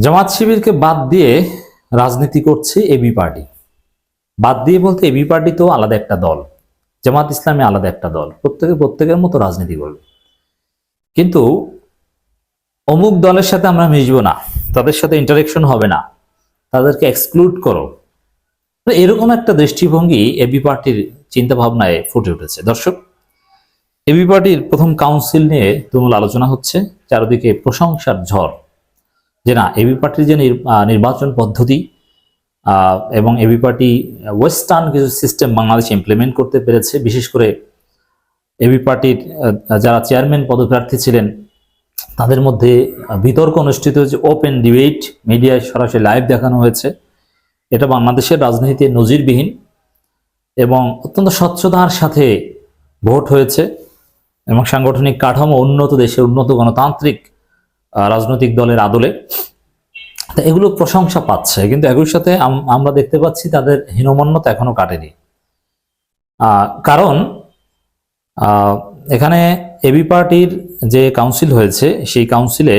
জামাত শিবিরকে বাদ দিয়ে রাজনীতি করছে এবি পার্টি। বাদ দিয়ে বলতে এবি পার্টি তো আলাদা একটা দল, জামাত ইসলামী আলাদা একটা দল, প্রত্যেকে প্রত্যেকের মতো রাজনীতি করবে। কিন্তু অমুক দলের সাথে আমরা মিশবো না, তাদের সাথে ইন্টারেকশন হবে না, তাদেরকে এক্সক্লুড করো, এরকম একটা দৃষ্টিভঙ্গি এবি পার্টির চিন্তা ভাবনায় ফুটে উঠেছে। দর্শক, এবি পার্টির প্রথম কাউন্সিল নিয়ে তুমুল আলোচনা হচ্ছে, চারিদিকে প্রশংসার ঝড়। যে না, এবি পার্টির যে নির্বাচন পদ্ধতি এবং এবি পার্টি ওয়েস্টার্ন কিছু সিস্টেম বাংলাদেশে ইমপ্লিমেন্ট করতে পেরেছে। বিশেষ করে এবি পার্টির যারা চেয়ারম্যান পদপ্রার্থী ছিলেন তাদের মধ্যে বিতর্ক অনুষ্ঠিত হয়েছে, ওপেন ডিবেট, মিডিয়ায় সরাসরি লাইভ দেখানো হয়েছে। এটা বাংলাদেশের রাজনীতিতে নজিরবিহীন এবং অত্যন্ত স্বচ্ছতার সাথে ভোট হয়েছে এবং সাংগঠনিক কাঠামো উন্নত, দেশের উন্নত গণতান্ত্রিক রাজনৈতিক দলের আদলে এগুলো প্রশংসা পাচ্ছে। কিন্তু একই সাথে আমরা দেখতে পাচ্ছি তাদের হীনমন্যতা এখনো কাটেনি। কারণ এখানে এবি পার্টির যে কাউন্সিল হয়েছে সেই কাউন্সিলে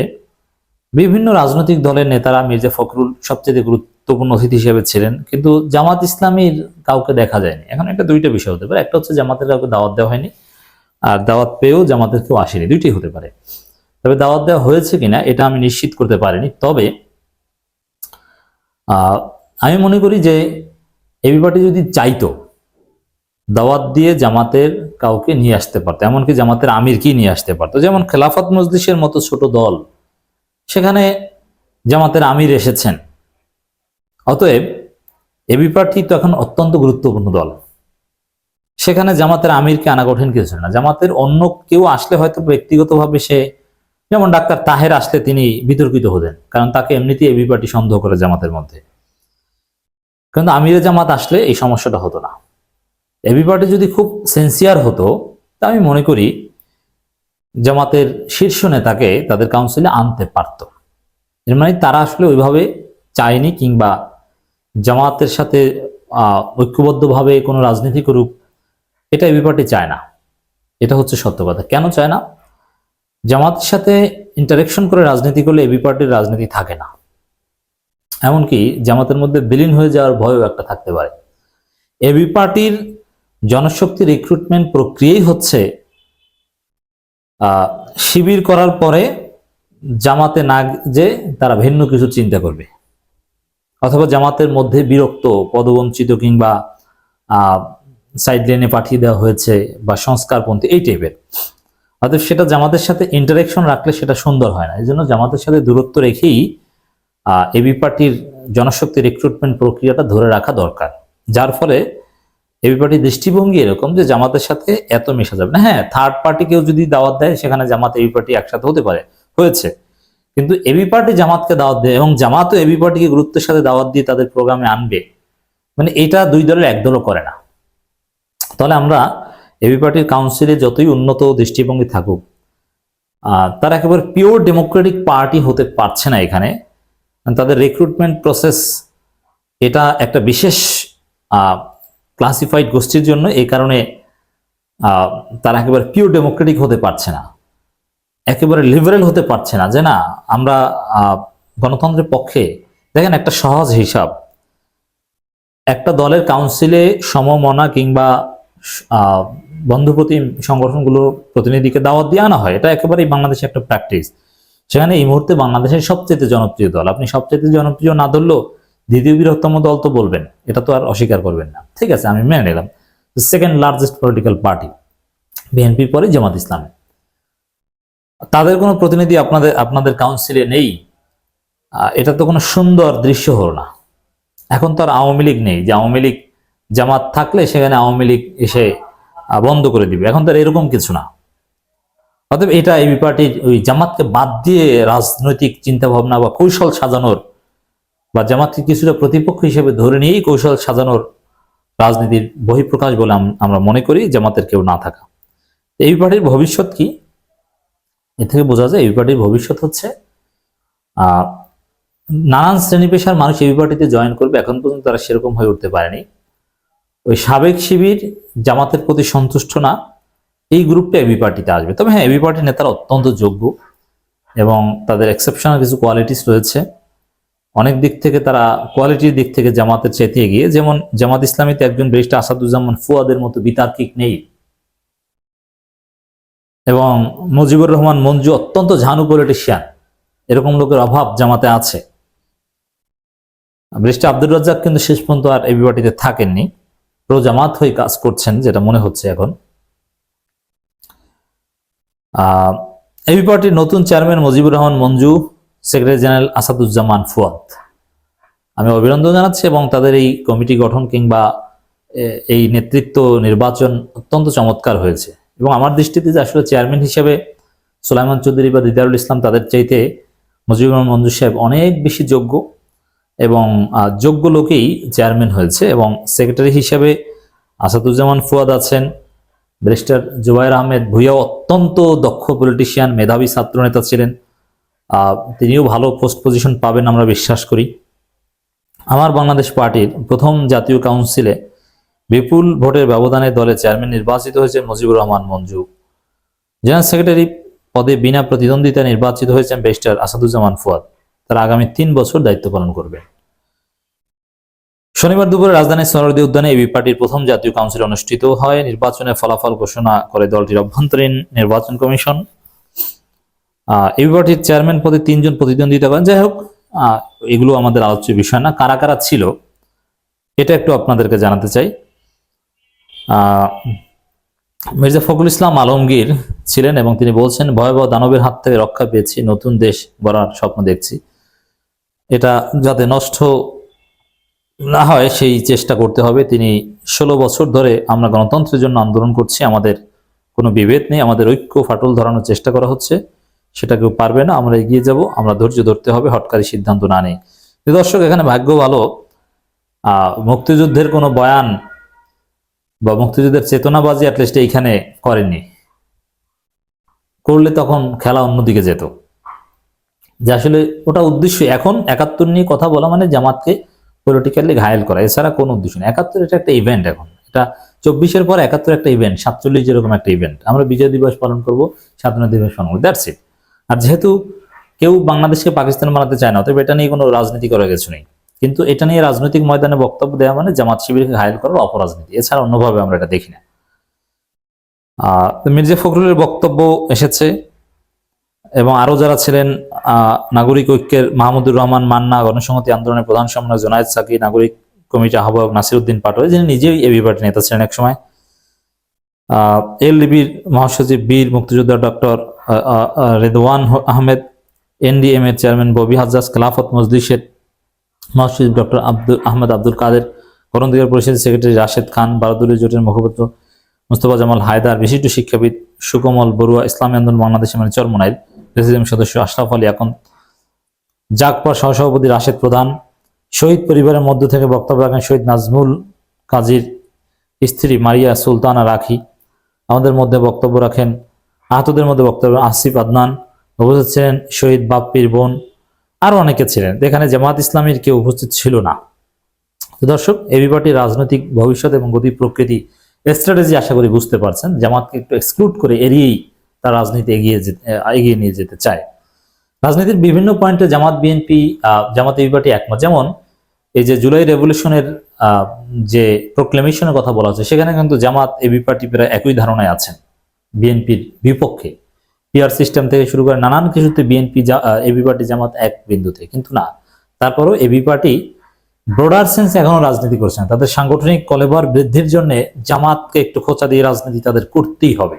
বিভিন্ন রাজনৈতিক দলের নেতারা, মির্জা ফখরুল সবচেয়ে গুরুত্বপূর্ণ অতিথি হিসেবে ছিলেন, কিন্তু জামাত ইসলামীর কাউকে দেখা যায়নি। এখন একটা দুইটা বিষয় হতে পারে, একটা হচ্ছে জামাতের কাউকে দাওয়াত দেওয়া হয়নি, আর দাওয়াত পেয়েও জামাতের কেউ আসেনি, দুইটাই হতে পারে। তবে দাওয়াত দেওয়া হয়েছে কিনা এটা আমি নিশ্চিত করতে পারিনি। তবে আমি মনে করি যে এবি পার্টি যদি চাইতো দাওয়াত দিয়ে জামাতের কাউকে নিয়ে আসতে পারতো, এমনকি জামাতের আমিরকেই নিয়ে আসতে পারতো। যেমন খেলাফত মজলিসের মতো ছোট দল, সেখানে জামাতের আমির এসেছেন। অতএব এবি পার্টি তো এখন অত্যন্ত গুরুত্বপূর্ণ দল, সেখানে জামাতের আমিরকে আনা কঠিন কিছু ছিল না। জামাতের অন্য কেউ আসলে হয়তো ব্যক্তিগতভাবে সে, যেমন ডাক্তার তাহের আসলে তিনি বিতর্কিত হতেন, কারণ তাকে এমনিতেই এবি পার্টি সন্দেহ করে জামাতের মধ্যে। কিন্তু আমিরে জামাত আসলে এই সমস্যাটা হতো না। এবি পার্টি যদি খুব সিনসিয়ার হতো তা আমি মনে করি জামাতের শীর্ষ নেতাকে তাদের কাউন্সিলে আনতে পারত। এর মানে তারা আসলে ওইভাবে চায়নি, কিংবা জামাতের সাথে ঐক্যবদ্ধভাবে কোনো রাজনীতি করুক এটা এবি পার্টি চায় না। এটা হচ্ছে সত্য কথা। কেন চায় না? জামাতের সাথে ইন্টারেকশন করে রাজনীতি করলে এবি পার্টির রাজনীতি থাকে না, এমনকি জামাতের মধ্যে বিলীন হয়ে যাওয়ার ভয়ও একটা থাকতে পারে। এবি পার্টির জনশক্তি রিক্রুটমেন্ট প্রক্রিয়াই হচ্ছে শিবির করার পরে জামাতে না যে তারা ভিন্ন কিছু চিন্তা করবে, অথবা জামাতের মধ্যে বিরক্ত, পদবঞ্চিত কিংবা সাইড লাইনে পাঠিয়ে দেওয়া হয়েছে বা সংস্কারপন্থী এই টাইপের। অর্থাৎ সেটা জামাতের সাথে ইন্টারেকশন রাখলে সেটা সুন্দর হয় না। এই জন্য জামাতের সাথে দূরত্ব রেখেই এবি পার্টির জনশক্তি রিক্রুটমেন্ট প্রক্রিয়াটা ধরে রাখা দরকার, যার ফলে এবি পার্টির দৃষ্টিভঙ্গি এরকম যে জামাতের সাথে এত মেশা যাবে না। হ্যাঁ, থার্ড পার্টি কেউ যদি দাওয়াত দেয় সেখানে জামাত এবি পার্টি একসাথে হতে পারে, হয়েছে, কিন্তু এবি পার্টি জামাতকে দাওয়াত দেয় এবং জামাতও এবি পার্টিকে গুরুত্বের সাথে দাওয়াত দিয়ে তাদের প্রোগ্রামে আনবে, মানে এটা দুই দলের এক দলও করে না। তাহলে আমরা এবি পার্টির কাউন্সিলে যতই উন্নত দৃষ্টিভঙ্গি থাকুক, তারা একেবারে পিওর ডেমোক্রেটিক পার্টি হতে পারছে না। এখানে তাদের রিক্রুটমেন্ট প্রসেস এটা একটা বিশেষ ক্লাসিফাইড গোষ্ঠীর জন্য, এই কারণে তারা একেবারে পিওর ডেমোক্রেটিক হতে পারছে না, একেবারে লিবারেল হতে পারছে না। যে না, আমরা গণতন্ত্রের পক্ষে। দেখেন, একটা সহজ হিসাব, একটা দলের কাউন্সিলে সমমনা কিংবা বন্ধুপ্রতিম সংগঠনগুলোর প্রতিনিধিকে দাওয়াত দিয়ে আনা হয়, এটা একেবারেই বাংলাদেশে একটা প্র্যাকটিস। সেখানে এই মুহূর্তে বাংলাদেশের সবচেয়ে জনপ্রিয় দল, আপনি সবচেয়ে জনপ্রিয় না ধরলেও দ্বিতীয় বৃহত্তম দল তো বলবেন, এটা তো আর অস্বীকার করবেন না। ঠিক আছে, আমি মেনে নিলাম সেকেন্ড লার্জেস্ট পলিটিক্যাল পার্টি বিএনপির পরে জামাত ইসলামী, তাদের কোনো প্রতিনিধি আপনাদের কাউন্সিলে নেই, এটা তো কোনো সুন্দর দৃশ্য হলো না। এখন তো আর আওয়ামী লীগ নেই যে আওয়ামী লীগ জামাত থাকলে সেখানে আওয়ামী লীগ এসে বন্ধ করে দিবে, এখন তো আর এরকম কিছু না। অতএব এটা এবি পার্টির ওই জামাতকে বাদ দিয়ে রাজনৈতিক চিন্তা ভাবনা বা কৌশল সাজানোর, বা জামাতকে কিছুটা প্রতিপক্ষ হিসেবে ধরে নিয়েই কৌশল সাজানোর রাজনীতির বহিঃপ্রকাশ বলে আমরা মনে করি জামাতের কেউ না থাকা। এবি পার্টির ভবিষ্যৎ কি? এ থেকে বোঝা যায় এবি পার্টির ভবিষ্যৎ হচ্ছে নানান শ্রেণী পেশার মানুষ এবি পার্টিতে জয়েন করবে। এখন পর্যন্ত তারা সেরকম হয়ে উঠতে পারেনি। ওই সাবেক শিবির জামাতের প্রতি সন্তুষ্ট না, এই গ্রুপটা এবি পার্টিতে আসবে। তবে হ্যাঁ, এবি পার্টির নেতারা অত্যন্ত যোগ্য এবং তাদের এক্সেপশনাল কিছু কোয়ালিটিস রয়েছে। অনেক দিক থেকে তারা কোয়ালিটির দিক থেকে জামাতের চাইতে এগিয়ে। যেমন জামাত ইসলামীতে একজন ব্যারিস্টার আসাদুজ্জামান ফুয়াদের মতো বিতার্কিক নেই, এবং মুজিবুর রহমান মঞ্জু অত্যন্ত ঝানু পলিটিশিয়ান, এরকম লোকের অভাব জামাতে আছে। ব্যারিস্টার আব্দুর রাজ্জাক কিন্তু শেষ পর্যন্ত আর এবি পার্টিতে থাকেননি, প্রো জামাত হয়ে কাজ করছেন যেটা মনে হচ্ছে এখন। এবি পার্টির নতুন chairman Mujibur Rahman Manju, secretary general Asaduzzaman Fuad. আমি অভিনন্দন জানাচ্ছি, এবং তাদের এই কমিটি গঠন কিংবা এই নেতৃত্ব নির্বাচন অত্যন্ত চমৎকার হয়েছে। এবং আমার দৃষ্টিতে যে আসলে চেয়ারম্যান হিসেবে সুলাইমান চৌধুরী বা দিদারুল ইসলাম, তাদের চাইতে মুজিবুর রহমান মঞ্জু সাহেব অনেক বেশি যোগ্য, এবং যোগ্য লোকেই চেয়ারম্যান হয়েছে। এবং সেক্রেটারি হিসেবে আসাদুজ্জামান ফুয়াদ আছেন, ব্যারিস্টার জুবায়ের আহমেদ ভুইয়া অত্যন্ত দক্ষ পলিটিশিয়ান, মেধাবী ছাত্রনেতা ছিলেন, তিনিও ভালো পোস্ট পজিশন পাবেন আমরা বিশ্বাস করি। আমার বাংলাদেশ পার্টির প্রথম জাতীয় কাউন্সিলে বিপুল ভোটের ব্যবধানে দলে চেয়ারম্যান নির্বাচিত হয়েছে মুজিবুর রহমান মঞ্জু। জেনারেল সেক্রেটারি পদে বিনা প্রতিদ্বন্দ্বিতায় নির্বাচিত হয়েছেন ব্যারিস্টার আসাদুজ্জামান ফুয়াদ। তারা আগামী 3 বছর দায়িত্ব পালন করবে। শনিবার দুপুরে রাজধানীর সোহরাওয়ার্দী উদ্যানে এবি পার্টির প্রথম জাতীয় কাউন্সিল অনুষ্ঠিত হয়। নির্বাচনের ফলাফল ঘোষণা করে দলটির অভ্যন্তরীণ নির্বাচন কমিশন। এবি পার্টির চেয়ারম্যান পদে 3 জন প্রতিদ্বন্দ্বিতা করেন। যাই হোক, এগুলো আমাদের আলোচ্য বিষয় না। কারা কারা ছিল এটা একটু আপনাদেরকে জানাতে চাই। মির্জা ফখরুল ইসলাম আলমগীর ছিলেন, এবং তিনি বলছেন, ভয়াবহ দানবের হাত থেকে রক্ষা পেয়েছি, নতুন দেশ গড়ার স্বপ্ন দেখছি, এটা যাতে নষ্ট না হয় সেই চেষ্টা করতে হবে। তিনি 16 বছর ধরে আমরা গণতন্ত্রের জন্য আন্দোলন করছি, আমাদের কোনো বিভেদ নেই, আমাদের ঐক্য ফাটল ধরানোর চেষ্টা করা হচ্ছে, সেটা কেউ পারবে না, আমরা এগিয়ে যাব, আমরা ধৈর্য ধরতে হবে, হটকারী সিদ্ধান্ত না নেই। দর্শক, এখানে ভাগ্য ভালো মুক্তিযুদ্ধের কোনো বয়ান বা মুক্তিযুদ্ধের চেতনাবাজি অ্যাটলিস্ট এইখানে করেননি, করলে তখন খেলা অন্যদিকে যেত। যে আসলে ওটা উদ্দেশ্য এখন 71 নিয়ে কথা বলা মানে জামাতকে পলিটিক্যালি ঘায়েল করা, এছাড়া কোনো উদ্দেশ্য নেই। 71 এটা একটা ইভেন্ট, এখন এটা 24-এর পর 71 একটা ইভেন্ট, 47 যেরকম একটা ইভেন্ট, আমরা বিজয় দিবস পালন করবো, স্বাধীনতা দিবস পালন করবো, দ্যাটস ইট। আর যেহেতু কেউ বাংলাদেশকে পাকিস্তান বানাতে চায় না, তবে এটা নিয়ে কোনো রাজনীতি করার কিছু নেই। কিন্তু এটা নিয়ে রাজনৈতিক ময়দানে বক্তব্য দেওয়া মানে জামাত শিবিরকে ঘায়েল করার অপরাজনীতি, এছাড়া অন্যভাবে আমরা এটা দেখি না। মির্জা ফখরুলের বক্তব্য এসেছে, এবং আরো যারা ছিলেন, নাগরিক ঐক্যের মাহমুদুর রহমান মান্না, গণসংহতি আন্দোলনের প্রধান সমন্বয়ক জোনায়েদ সাকি, নাগরিক কমিটি আহ্বায়ক নাসিরউদ্দিন পাটোয়ারি, যিনি নিজেই এবি পার্টির নেতা ছিলেন একসময়, এলডিবির মহাসচিব বীর মুক্তিযোদ্ধা ডক্টর রেদওয়ান আহমেদ, এনডিএম এর চেয়ারম্যান ববি হাজ্জাজ, খেলাফত মজলিসের মহাসচিব ডক্টর আহমেদ আব্দুল কাদের, করণদিঘার পরিষদের সেক্রেটারি রাশেদ খান, বারদলীয় জোটের মুখপাত্র মুস্তফা জামাল হায়দার, বিশিষ্ট শিক্ষাবিদ সুকমল বড়ুয়া, ইসলামী আন্দোলন বাংলাদেশের মানে চরমোনাইল প্রেসিডেন্ট সদস্য আশরাফ আলী আকন, জাগপার সহসভাপতি রাশেদ প্রধান। শহীদ পরিবারের মধ্য থেকে বক্তব্য রাখেন শহীদ নাজমুল কাজীর স্ত্রী মারিয়া সুলতানা রাখি। আমাদের মধ্যে বক্তব্য রাখেন, আহতদের মধ্যে বক্তব্য আসিফ আদনান, উপস্থিত ছিলেন শহীদ বাপ্পির বোন, আরো অনেকে ছিলেন। এখানে জামাত ইসলামীর কেউ উপস্থিত ছিল না। দর্শক, এবি পার্টির রাজনৈতিক ভবিষ্যৎ এবং গতি প্রকৃতি স্ট্র্যাটেজি আশা করি বুঝতে পারছেন। জামাতকে একটু এক্সক্লুড করে এড়িয়েই তার রাজনীতি এগিয়ে নিয়ে যেতে চায়। রাজনীতির বিভিন্ন পয়েন্টে জামাত বিএনপি জামাত এবি পার্টি একমত। যেমন এই যে জুলাই রেভলিউশনের যে প্রোক্লেমেশনের কথা বলা হচ্ছে, সেখানে কিন্তু জামাত এবি পার্টি প্রায় একই ধারণায় আছেন, বিএনপির বিপক্ষে। পিআর সিস্টেম থেকে শুরু করে নানান কিছুতে বিএনপি এবি পার্টি জামাত এক বিন্দুতে, কিন্তু না, তারপরও এবি পার্টি ব্রডার সেন্সে এখনো রাজনীতি করছেন। তাদের সাংগঠনিক কলেবর বৃদ্ধির জন্য জামাতকে একটু খোঁচা দিয়ে রাজনীতি তাদের করতেই হবে।